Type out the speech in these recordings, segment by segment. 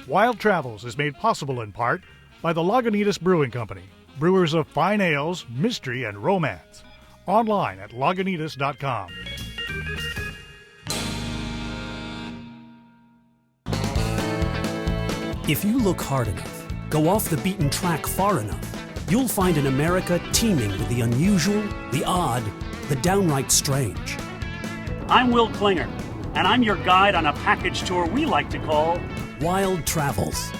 Wild Travels is made possible in part by the Lagunitas Brewing Company, brewers of fine ales, mystery, and romance. Online at lagunitas.com. If you look hard enough, go off the beaten track far enough, you'll find an America teeming with the unusual, the odd, the downright strange. I'm Will Klinger, and I'm your guide on a package tour we like to call Wild Travels.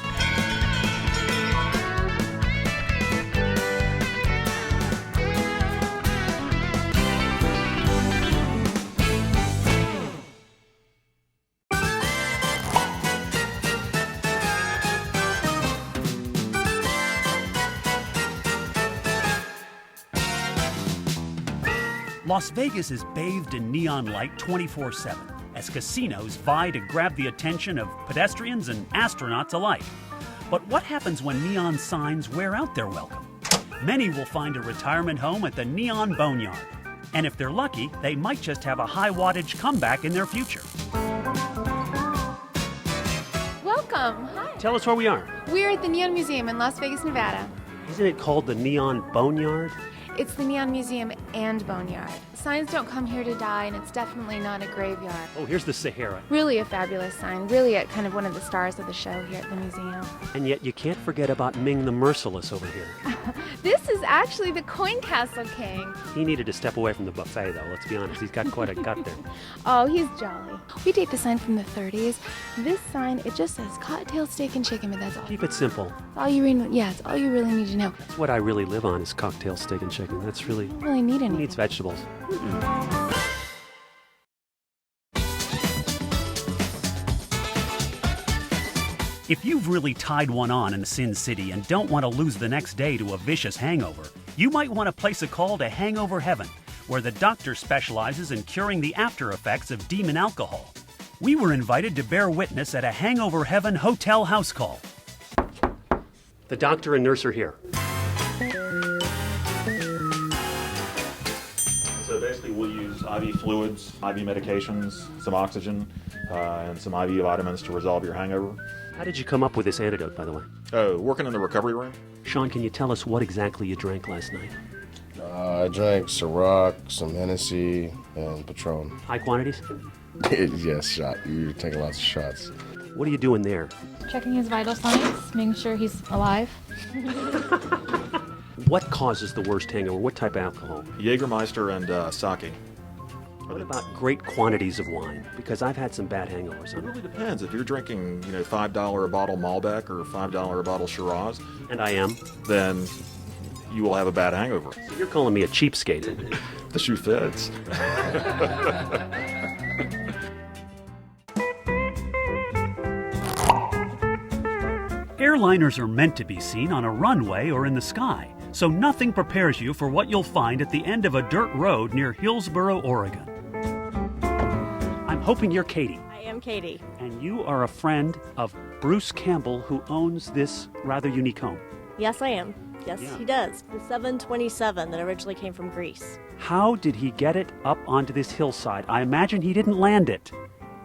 Las Vegas is bathed in neon light 24/7 as casinos vie to grab the attention of pedestrians and astronauts alike. But what happens when neon signs wear out their welcome? Many will find a retirement home at the Neon Boneyard. And if they're lucky, they might just have a high wattage comeback in their future. Welcome. Hi. Tell us where we are. We're at the Neon Museum in Las Vegas, Nevada. Isn't it called the Neon Boneyard? It's the Neon Museum and Boneyard. Signs don't come here to die, and it's definitely not a graveyard. Oh, here's the Sahara. Really a fabulous sign. Really kind of one of the stars of the show here at the museum. And yet you can't forget about Ming the Merciless over here. This is actually the Coin Castle King. He needed to step away from the buffet, though. Let's be honest. He's got quite a gut there. Oh, he's jolly. We date the sign from the 30s. This sign, it just says cocktail, steak, and chicken, but that's all. Keep it simple. It's all you really, it's all you really need to know. That's what I really live on is cocktail, steak, and chicken. That's really... You don't really need anything. Who needs vegetables? If you've really tied one on in Sin City and don't want to lose the next day to a vicious hangover, you might want to place a call to Hangover Heaven, where the doctor specializes in curing the after effects of demon alcohol. We were invited to bear witness at a Hangover Heaven hotel house call. The doctor and nurse are here. So basically we'll use IV fluids, IV medications, some oxygen, and some IV vitamins to resolve your hangover. How did you come up with this antidote, by the way? Oh, working in the recovery room. Sean, can you tell us what exactly you drank last night? I drank Ciroc, some Hennessy, and Patron. High quantities? Yes, shot. You're taking lots of shots. What are you doing there? Checking his vital signs, making sure he's alive. What causes the worst hangover? What type of alcohol? Jägermeister and sake. What about great quantities of wine? Because I've had some bad hangovers. It really depends. If you're drinking, $5 a bottle Malbec or $5 a bottle Shiraz, And I am. then you will have a bad hangover. So you're calling me a cheapskate. The shoe fits. Airliners are meant to be seen on a runway or in the sky, so nothing prepares you for what you'll find at the end of a dirt road near Hillsboro, Oregon. I'm hoping you're Katie. I am Katie. And you are a friend of Bruce Campbell, who owns this rather unique home. Yes, I am. Yes, Yeah. he does. The 727 that originally came from Greece. How did he get it up onto this hillside? I imagine he didn't land it.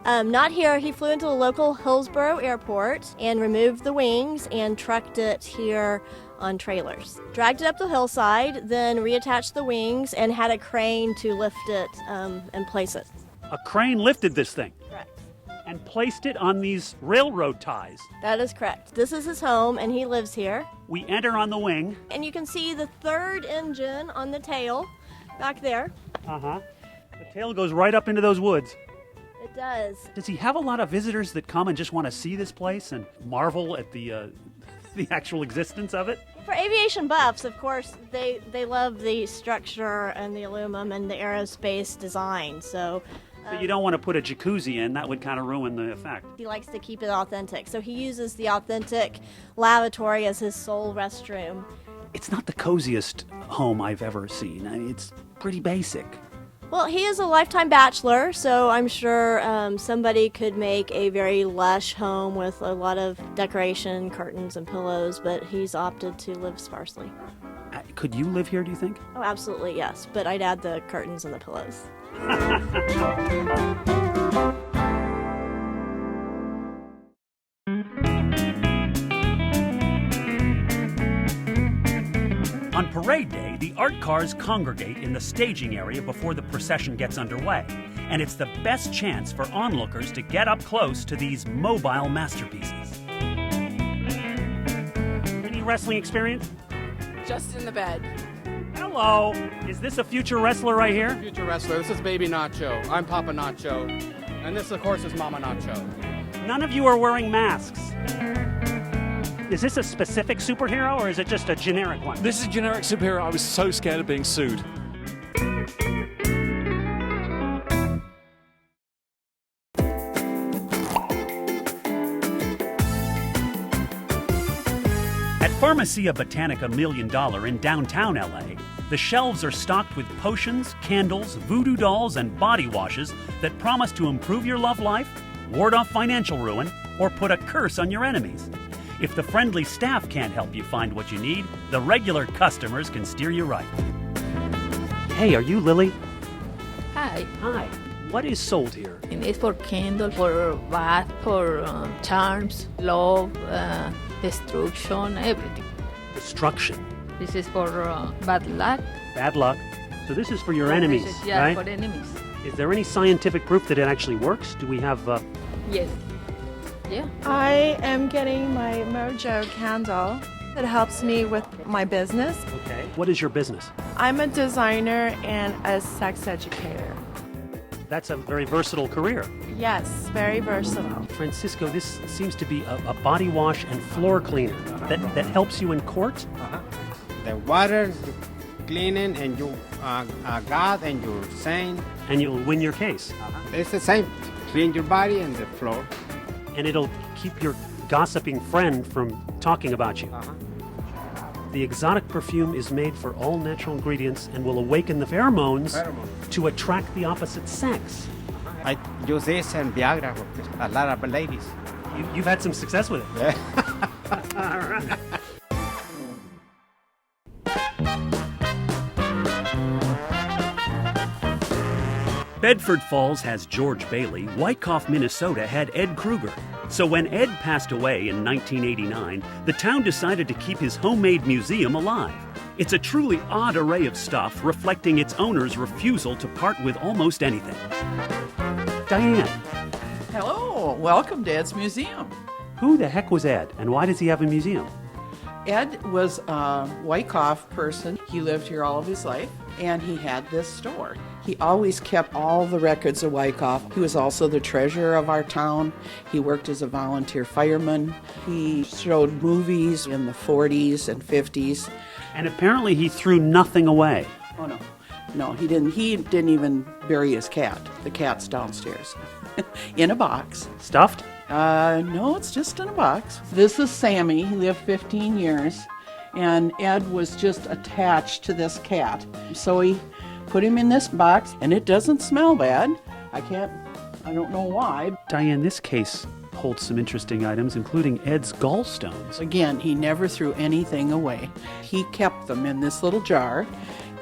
Not here. He flew into the local Hillsboro airport and removed the wings and trucked it here on trailers. Dragged it up the hillside, then reattached the wings and had a crane to lift it and place it. A crane lifted this thing Correct. and placed it on these railroad ties. That is correct. This is his home and he lives here. We enter on the wing. And you can see the third engine on the tail back there. Uh-huh. The tail goes right up into those woods. It does. Does he have a lot of visitors that come and just want to see this place and marvel at the actual existence of it? For aviation buffs, of course, they love the structure and the aluminum and the aerospace design. So But you don't want to put a jacuzzi in. That would kind of ruin the effect. he likes to keep it authentic. So he uses the authentic lavatory as his sole restroom. It's not the coziest home I've ever seen. I mean, it's pretty basic. Well, he is a lifetime bachelor, so I'm sure somebody could make a very lush home with a lot of decoration, curtains, and pillows, but he's opted to live sparsely. Could you live here, do you think? Oh, absolutely, yes, but I'd add the curtains and the pillows. parade day, the art cars congregate in the staging area before the procession gets underway, and it's the best chance for onlookers to get up close to these mobile masterpieces. Any wrestling experience? Just in the bed. Hello. Is this a future wrestler right here? Future wrestler. This is Baby Nacho. I'm Papa Nacho. And this, of course, is Mama Nacho. None of you are wearing masks. Is this a specific superhero or is it just a generic one? This is a generic superhero. I was so scared of being sued. At Pharmacia Botanica $1 Million in downtown LA, the shelves are stocked with potions, candles, voodoo dolls, and body washes that promise to improve your love life, ward off financial ruin, or put a curse on your enemies. If the friendly staff can't help you find what you need, the regular customers can steer you right. Hey, are you Lily? Hi. Hi. What is sold here? And it's for candle, for bath, for charms, love, destruction, everything. Destruction. This is for bad luck. Bad luck. So this is for your enemies, Yeah, right? for enemies. Is there any scientific proof that it actually works? Do we have... Yes. Yeah. I am getting my Mojo candle. It helps me with my business. Okay. What is your business? I'm a designer and a sex educator. That's a very versatile career. Yes, very versatile. Francisco, this seems to be a body wash and floor cleaner that helps you in court? The water cleaning and you God and you're sane. And you'll win your case. It's the same. Clean your body and the floor. And it'll keep your gossiping friend from talking about you. The exotic perfume is made for all natural ingredients and will awaken the pheromones to attract the opposite sex. I use this and Viagra with a lot of ladies. You've had some success with it. All right. Bedford Falls has George Bailey. Wyckoff, Minnesota had Ed Krueger. So when Ed passed away in 1989, the town decided to keep his homemade museum alive. It's a truly odd array of stuff reflecting its owner's refusal to part with almost anything. Diane. Hello, welcome to Ed's Museum. Who the heck was Ed, and why does he have a museum? Ed was a Wyckoff person. He lived here all of his life, and he had this store. He always kept all the records of Wyckoff. He was also the treasurer of our town. He worked as a volunteer fireman. He showed movies in the 40s and 50s. And apparently he threw nothing away. Oh, no. No, he didn't. He didn't even bury his cat. The cat's downstairs in a box. Stuffed? No, it's just in a box. This is Sammy. He lived 15 years, and Ed was just attached to this cat. So he put him in this box, and it doesn't smell bad. I don't know why. Diane, this case holds some interesting items, including Ed's gallstones. Again, he never threw anything away. He kept them in this little jar,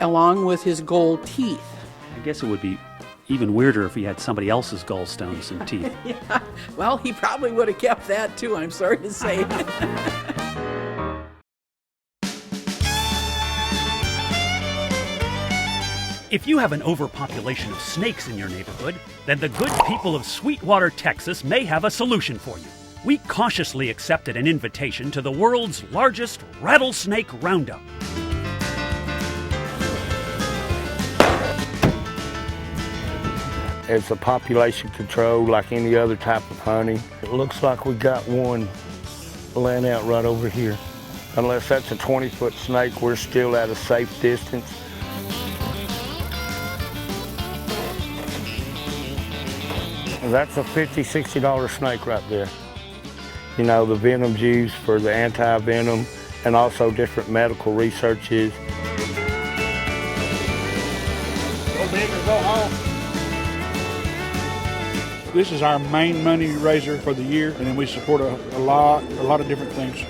along with his gold teeth. I guess it would be even weirder if he had somebody else's gallstones and teeth. Yeah, well, he probably would have kept that too, I'm sorry to say. If you have an overpopulation of snakes in your neighborhood, then the good people of Sweetwater, Texas may have a solution for you. We cautiously accepted an invitation to the world's largest rattlesnake roundup. It's a population control like any other type of hunting. It looks like we got one laying out right over here. Unless that's a 20-foot snake, we're still at a safe distance. That's a $50, $60 snake right there. You know, the venom's used for the anti-venom and also different medical researches. Go big or go home. This is our main money raiser for the year, and then we support a lot of different things.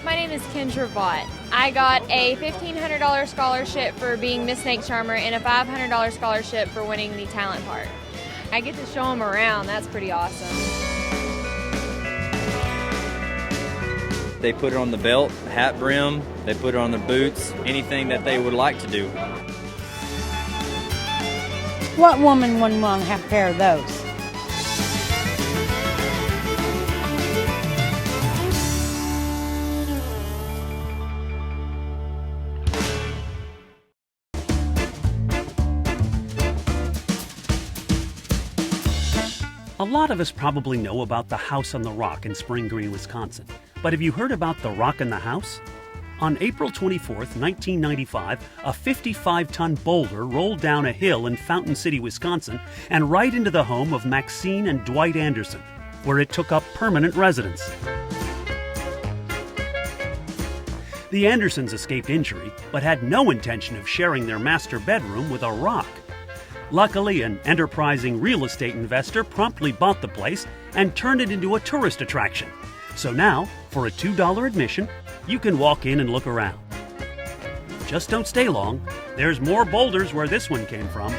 My name is Kendra Vaught. I got a $1,500 scholarship for being Miss Snake Charmer and a $500 scholarship for winning the talent part. I get to show them around. That's pretty awesome. They put it on the belt, hat brim, they put it on their boots, anything that they would like to do. What woman wouldn't want to have a pair of those? A lot of us probably know about the House on the Rock in Spring Green, Wisconsin. But have you heard about the Rock in the House? On April 24th, 1995, a 55-ton boulder rolled down a hill in Fountain City, Wisconsin, and right into the home of Maxine and Dwight Anderson, where it took up permanent residence. The Andersons escaped injury, but had no intention of sharing their master bedroom with a rock. Luckily, an enterprising real estate investor promptly bought the place and turned it into a tourist attraction. So now, for a $2 admission, you can walk in and look around. Just don't stay long. There's more boulders where this one came from.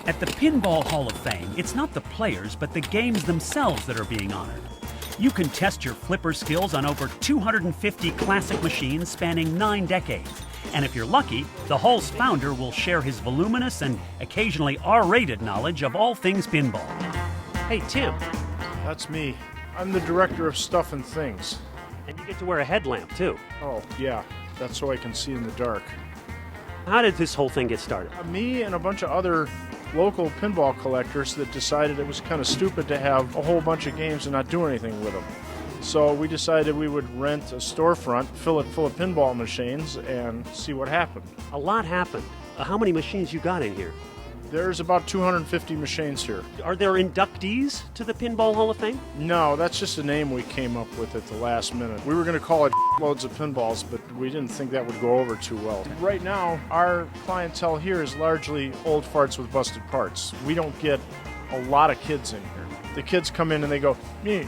At the Pinball Hall of Fame, it's not the players, but the games themselves that are being honored. You can test your flipper skills on over 250 classic machines spanning 9 decades. And if you're lucky, the Hall's founder will share his voluminous and occasionally R-rated knowledge of all things pinball. Hey, Tim. That's me. I'm the director of Stuff and Things. And you get to wear a headlamp, too. Oh, yeah. That's so I can see in the dark. How did this whole thing get started? Me and a bunch of other local pinball collectors that decided it was kind of stupid to have a whole bunch of games and not do anything with them. So we decided we would rent a storefront, fill it full of pinball machines, and see what happened. A lot happened. How many machines you got in here? There's about 250 machines here. Are there inductees to the Pinball Hall of Fame? No, that's just a name we came up with at the last minute. We were going to call it loads of pinballs, but we didn't think that would go over too well. Right now, our clientele here is largely old farts with busted parts. We don't get a lot of kids in here. The kids come in and they go, me,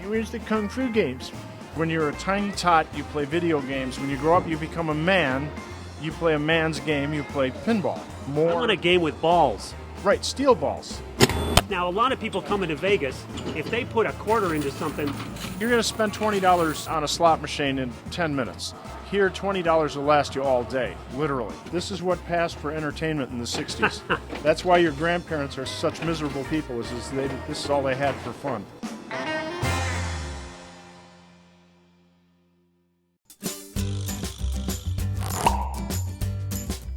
where's the Kung Fu games? When you're a tiny tot, you play video games. When you grow up, you become a man. You play a man's game, you play pinball. I want a game with balls. Right, steel balls. Now, a lot of people come into Vegas, if they put a quarter into something... You're going to spend $20 on a slot machine in 10 minutes. Here, $20 will last you all day, literally. This is what passed for entertainment in the 60s. That's why your grandparents are such miserable people, this is all they had for fun.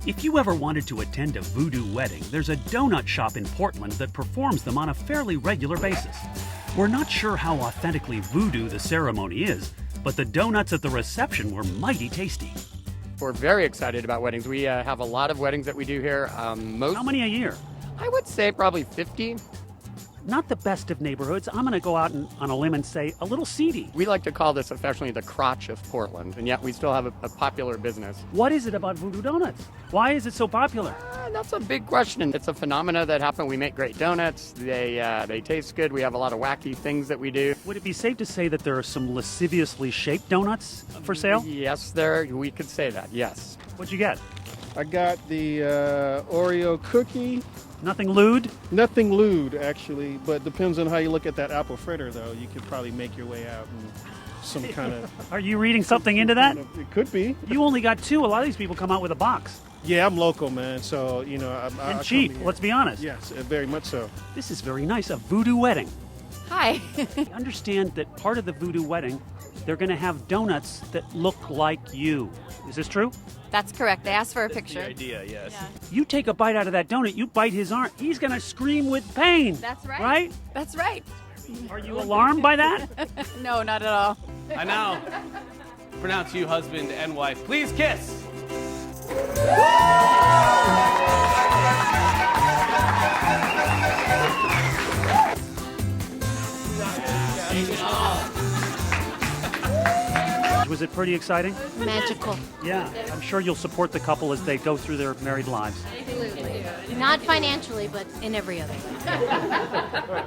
If you ever wanted to attend a Voodoo wedding, there's a donut shop in Portland that performs them on a fairly regular basis. We're not sure how authentically Voodoo the ceremony is, but the donuts at the reception were mighty tasty. We're very excited about weddings. We have a lot of weddings that we do here. How many a year? I would say probably 50. Not the best of neighborhoods. I'm going to go out on a limb and say a little seedy. We like to call this affectionately the crotch of Portland, and yet we still have a popular business. What is it about Voodoo Donuts? Why is it so popular? That's a big question. It's a phenomena that happened. We make great donuts. They taste good. We have a lot of wacky things that we do. Would it be safe to say that there are some lasciviously shaped donuts for sale? Yes, we could say that, yes. What'd you get? I got the Oreo cookie. Nothing lewd? Nothing lewd, actually, but depends on how you look at that apple fritter, though. You could probably make your way out in some kind of... Are you reading something into that? It could be. You only got 2. A lot of these people come out with a box. Yeah, I'm local, man, so, you know... And cheap, let's be honest. Yes, very much so. This is very nice, a Voodoo wedding. Hi. I understand that part of the Voodoo wedding, they're going to have donuts that look like you. Is this true? That's correct. They asked for a picture. The idea, yes. Yeah. You take a bite out of that donut, you bite his arm, he's going to scream with pain. That's right. Right? That's right. Are you alarmed by that? No, not at all. I now pronounce you husband and wife. Please kiss. Was it pretty exciting? Magical. Yeah, I'm sure you'll support the couple as they go through their married lives. Absolutely. Not financially, but in every other way.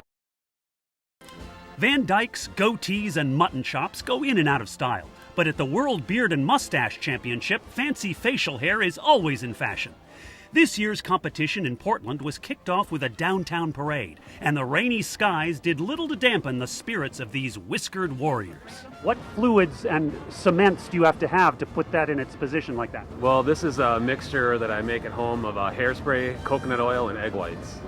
Van Dykes, goatees, and mutton chops go in and out of style. But at the World Beard and Mustache Championship, fancy facial hair is always in fashion. This year's competition in Portland was kicked off with a downtown parade, and the rainy skies did little to dampen the spirits of these whiskered warriors. What fluids and cements do you have to put that in its position like that? Well, this is a mixture that I make at home of hairspray, coconut oil, and egg whites.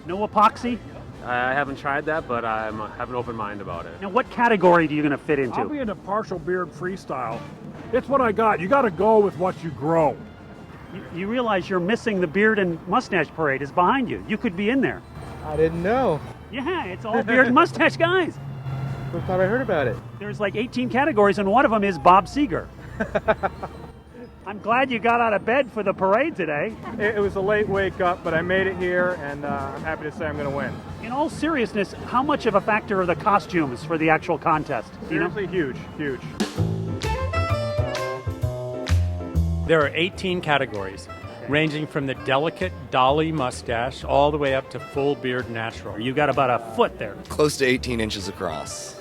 No epoxy? I haven't tried that, but I have an open mind about it. Now, what category are you going to fit into? I'll be in a partial beard freestyle. It's what I got. You got to go with what you grow. You realize you're missing the beard and mustache parade is behind you. You could be in there. I didn't know. Yeah, it's all beard and mustache guys. First time I heard about it. There's like 18 categories, and one of them is Bob Seger. I'm glad you got out of bed for the parade today. It was a late wake up, but I made it here, and I'm happy to say I'm going to win. In all seriousness, how much of a factor are the costumes for the actual contest? Seriously, huge, huge. There are 18 categories, ranging from the delicate dolly mustache all the way up to full beard natural. You got about a foot there. Close to 18 inches across.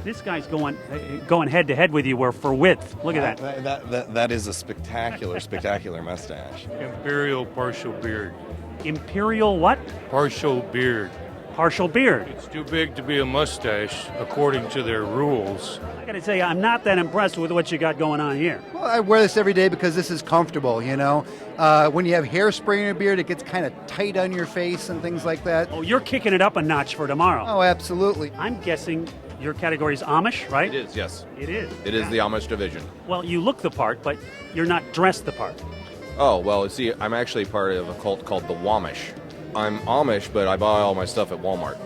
This guy's going head to head with you for width. Look at that. That is a spectacular mustache. Imperial partial beard. Imperial what? Partial beard. Partial beard. It's too big to be a mustache, according to their rules. I got to tell you, I'm not that impressed with what you got going on here. Well, I wear this every day because this is comfortable, you know. When you have hairspray in your beard, it gets kind of tight on your face and things like that. Oh, you're kicking it up a notch for tomorrow. Oh, absolutely. I'm guessing your category is Amish, right? It is, yes. It is. It is the Amish division. Well, you look the part, but you're not dressed the part. Oh, well, see, I'm actually part of a cult called the Wamish. I'm Amish, but I buy all my stuff at Walmart.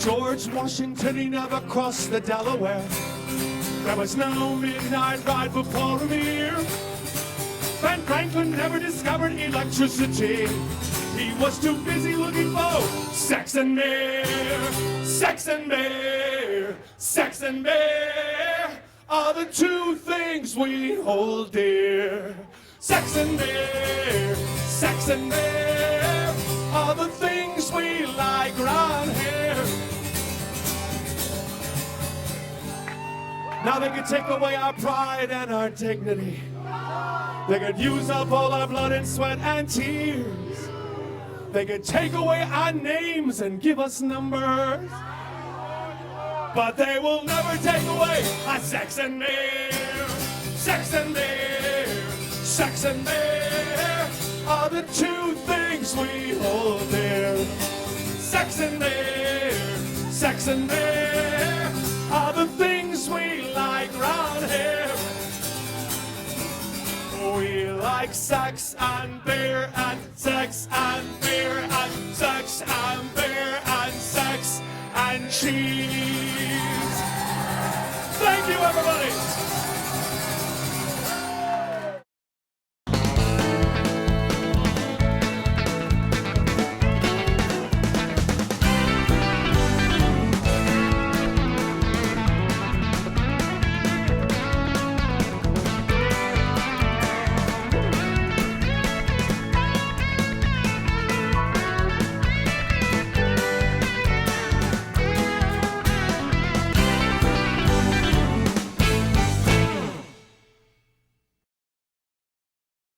George Washington, he never crossed the Delaware. There was no midnight ride for Paul Revere. Ben Franklin never discovered electricity. He was too busy looking for sex and beer. Sex and beer. Sex and beer are the two things we hold dear. Sex and beer. Sex and beer are the things we like around here. Now they could take away our pride and our dignity. They could use up all our blood and sweat and tears. They could take away our names and give us numbers. But they will never take away our sex and beer. Sex and beer. Sex and beer are the two things we hold dear. Sex and beer. Sex and beer are the things we like round here. We like sex and beer and sex and beer and sex and beer and sex and cheese. Thank you, everybody.